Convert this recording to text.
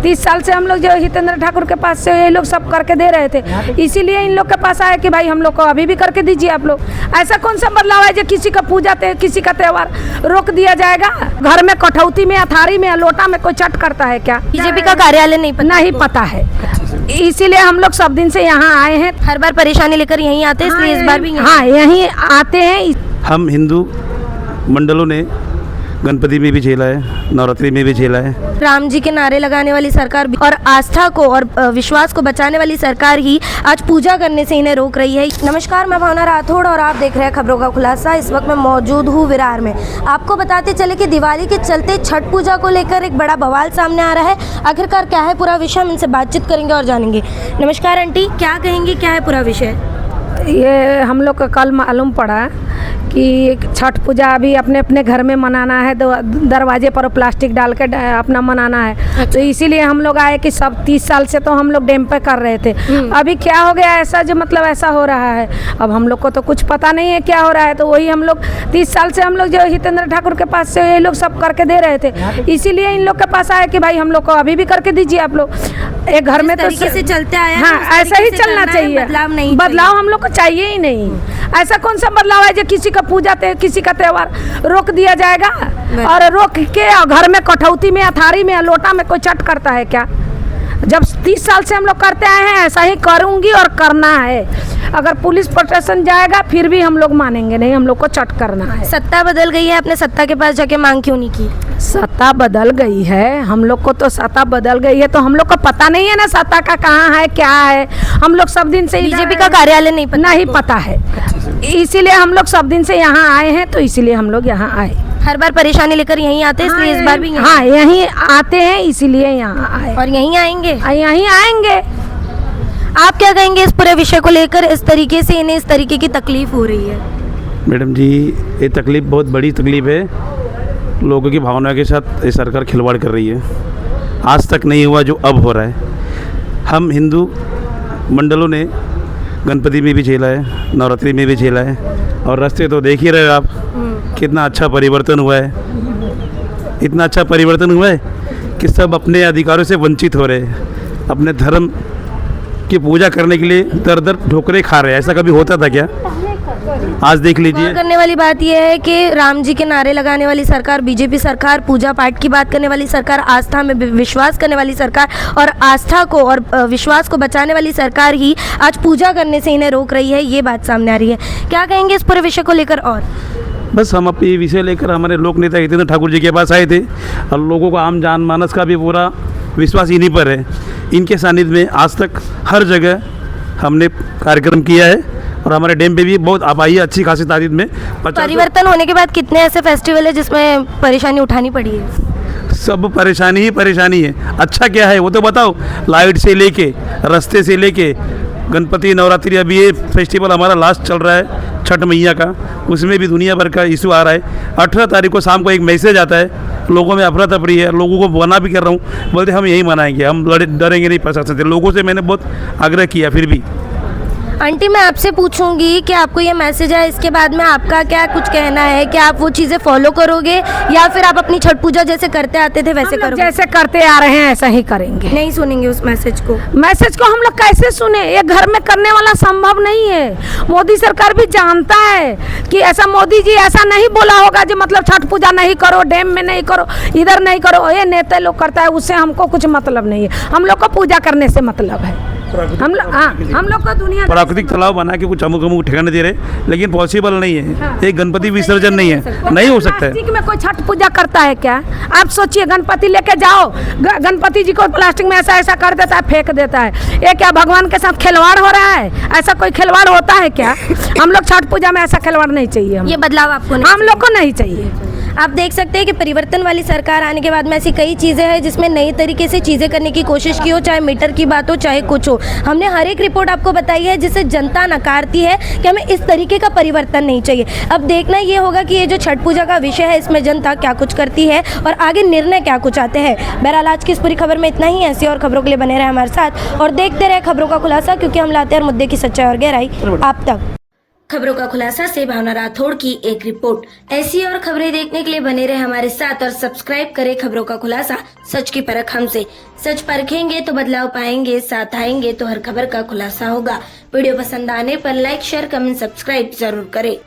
30 साल से हम लोग जो हितेंद्र ठाकुर के पास से ये लोग सब करके दे रहे थे, इसीलिए इन लोग के पास आए कि भाई हम लोग को अभी भी करके दीजिए आप लोग। ऐसा कौन सा बदलाव है जो किसी का पूजा किसी का त्योहार रोक दिया जाएगा? घर में कठौती में, अथारी में, लोटा में कोई चट करता है क्या? बीजेपी का कार्यालय नहीं पता है, इसीलिए हम लोग सब दिन से यहाँ आए हैं। हर बार परेशानी लेकर यहीं आते हैं, इसलिए इस बार भी यहीं आते हैं। हम हिंदू मंडलों ने गणपति में भी झेला है, नवरात्रि में भी झेला है। राम जी के नारे लगाने वाली सरकार और आस्था को और विश्वास को बचाने वाली सरकार ही आज पूजा करने से इन्हें रोक रही है। नमस्कार, मैं भावना राठौड़ और आप देख रहे हैं खबरों का खुलासा। इस वक्त मैं मौजूद हूँ विरार में। आपको बताते चले कि दिवाली के चलते छठ पूजा को लेकर एक बड़ा बवाल सामने आ रहा है। आखिरकार क्या है पूरा विषय, हम इनसे बातचीत करेंगे और जानेंगे। नमस्कार आंटी, क्या कहेंगी, क्या है पूरा विषय? ये हम लोग को कल मालूम पड़ा कि छठ पूजा अभी अपने अपने घर में मनाना है, दरवाजे पर प्लास्टिक डाल के अपना मनाना है। तो इसीलिए हम लोग आए कि सब 30 साल से तो हम लोग डैम पे कर रहे थे। अभी क्या हो गया ऐसा जो मतलब ऐसा हो रहा है, अब हम लोग को तो कुछ पता नहीं है क्या हो रहा है। तो वही हम लोग 30 साल से हम लोग जो हितेंद्र ठाकुर के पास से ये लोग सब करके दे रहे थे, इसीलिए इन लोग के पास आए कि भाई हम लोग को अभी भी करके दीजिए आप लोग। एक घर में तो से चलते आए, ऐसा ही चलना चाहिए, बदलाव हम लोग को चाहिए ही नहीं। ऐसा कौन सा बदलाव है जो किसी का पूजा किसी का त्योहार रोक दिया जाएगा? और रोक के घर में कठौती में, अथारी में, लोटा में कोई चट करता है क्या? जब 30 साल से हम लोग करते आए हैं, ऐसा ही करूंगी और करना है। अगर पुलिस प्रोटेक्शन जाएगा फिर भी हम लोग मानेंगे नहीं, हम लोग को चट करना है। सत्ता बदल गई है, अपने सत्ता के पास जाके मांग क्यों नहीं की? सत्ता बदल गई है, हम लोग को तो सत्ता बदल गई है, तो हम लोग को पता नहीं है ना सत्ता का कहाँ है क्या है। हम लोग सब दिन से बीजेपी का कार्यालय नहीं पता है, इसीलिए हम लोग सब दिन से यहाँ आए हैं। तो इसीलिए हम लोग यहाँ आए। हर बार परेशानी लेकर यहीं आते हैं, इसलिए इस बार भी यहीं आते हैं, इसीलिए यहाँ आए और यहीं आएंगे। यहीं आएंगे। आप क्या कहेंगे इस पूरे विषय को लेकर? इस तरीके से इन्हें इस तरीके की तकलीफ हो रही है। मैडम जी, ये तकलीफ़ बहुत बड़ी तकलीफ़ है। लोगों की भावना के साथ ये सरकार खिलवाड़ कर रही है। आज तक नहीं हुआ जो अब हो रहा है। हम हिंदू मंडलों ने गणपति में भी झेला है, नवरात्रि में भी झेला है, और रास्ते तो देख ही रहे आप कितना अच्छा परिवर्तन हुआ है। इतना अच्छा परिवर्तन हुआ है कि सब अपने अधिकारों से वंचित हो रहे हैं। अपने धर्म की पूजा करने के लिए दर दर ठोकरें खा रहे हैं। ऐसा कभी होता था क्या? आज देख लीजिए। करने वाली बात यह है कि राम जी के नारे लगाने वाली सरकार, बीजेपी सरकार, पूजा पाठ की बात करने वाली सरकार, आस्था में विश्वास करने वाली सरकार और आस्था को और विश्वास को बचाने वाली सरकार ही आज पूजा करने से इन्हें रोक रही है। ये बात सामने आ रही है। क्या कहेंगे इस पूरे विषय को लेकर? और बस हम अपने विषय लेकर हमारे लोक नेता हितेंद्र ठाकुर जी के पास आए थे, और लोगों को आम जनमानस का भी पूरा विश्वास इन्हीं पर है। इनके सानिध्य में आज तक हर जगह हमने कार्यक्रम किया है, और हमारे डैम पे भी बहुत आबादी अच्छी खासी तादाद में। परिवर्तन होने के बाद कितने ऐसे फेस्टिवल है जिसमें परेशानी उठानी पड़ी है? सब परेशानी ही परेशानी है। अच्छा क्या है वो तो बताओ। लाइट से लेके, रास्ते से लेके, गणपति, नवरात्रि, अभी ये फेस्टिवल हमारा लास्ट चल रहा है छठ मैया का, उसमें भी दुनिया भर का इशू आ रहा है। 18 तारीख को शाम को एक मैसेज आता है, लोगों में अफरा तफरी है। लोगों को मना भी कर रहा हूँ, बोलते हम यही मनाएंगे, हम डरेंगे नहीं प्रशासन से। लोगों से मैंने बहुत आग्रह किया, फिर भी। आंटी, मैं आपसे पूछूंगी कि आपको ये मैसेज है, इसके बाद में आपका क्या कुछ कहना है? कि आप वो चीज़ें फॉलो करोगे या फिर आप अपनी छठ पूजा जैसे करते आते थे वैसे करोगे? जैसे करते आ रहे हैं ऐसा ही करेंगे। नहीं सुनेंगे उस मैसेज को? मैसेज को हम लोग कैसे सुने? ये घर में करने वाला संभव नहीं है। मोदी सरकार भी जानता है कि ऐसा, मोदी जी ऐसा नहीं बोला होगा जो मतलब छठ पूजा नहीं करो, डैम में नहीं करो, इधर नहीं करो। ये नेता लोग करता है, उससे हमको कुछ मतलब नहीं है। हम लोग को पूजा करने से मतलब है। हम लोग को दुनिया प्राकृतिक तालाब बना के कुछ अमुक अमुक ठिकाने दे रहे, लेकिन पॉसिबल नहीं है। एक गणपति विसर्जन नहीं है, नहीं हो सकता है। प्लास्टिक में कोई छठ पूजा करता है क्या? आप सोचिए, गणपति लेके जाओ, गणपति जी को प्लास्टिक में ऐसा ऐसा कर देता है, फेंक देता है। ये क्या भगवान के साथ खिलवाड़ हो रहा है? ऐसा कोई खिलवाड़ होता है क्या? हम लोग छठ पूजा में ऐसा खिलवाड़ नहीं चाहिए। ये बदलाव आपको नहीं? हम लोग को नहीं चाहिए। आप देख सकते हैं कि परिवर्तन वाली सरकार आने के बाद में ऐसी कई चीज़ें हैं जिसमें नई तरीके से चीज़ें करने की कोशिश की हो, चाहे मीटर की बात हो, चाहे कुछ हो। हमने हर एक रिपोर्ट आपको बताई है जिसे जनता नकारती है कि हमें इस तरीके का परिवर्तन नहीं चाहिए। अब देखना ये होगा कि ये जो छठ पूजा का विषय है, इसमें जनता क्या कुछ करती है और आगे निर्णय क्या कुछ आते हैं। बहरहाल आज की इस पूरी खबर में इतना ही। ऐसी और खबरों के लिए बने रहे हमारे साथ और देखते रहे खबरों का खुलासा, क्योंकि हम लाते हैं मुद्दे की सच्चाई और गहराई आप तक। खबरों का खुलासा से भावना राठौड़ की एक रिपोर्ट। ऐसी और खबरें देखने के लिए बने रहे हमारे साथ और सब्सक्राइब करें खबरों का खुलासा, सच की परख हमसे। सच परखेंगे तो बदलाव पाएंगे, साथ आएंगे तो हर खबर का खुलासा होगा। वीडियो पसंद आने पर लाइक, शेयर, कमेंट, सब्सक्राइब जरूर करें।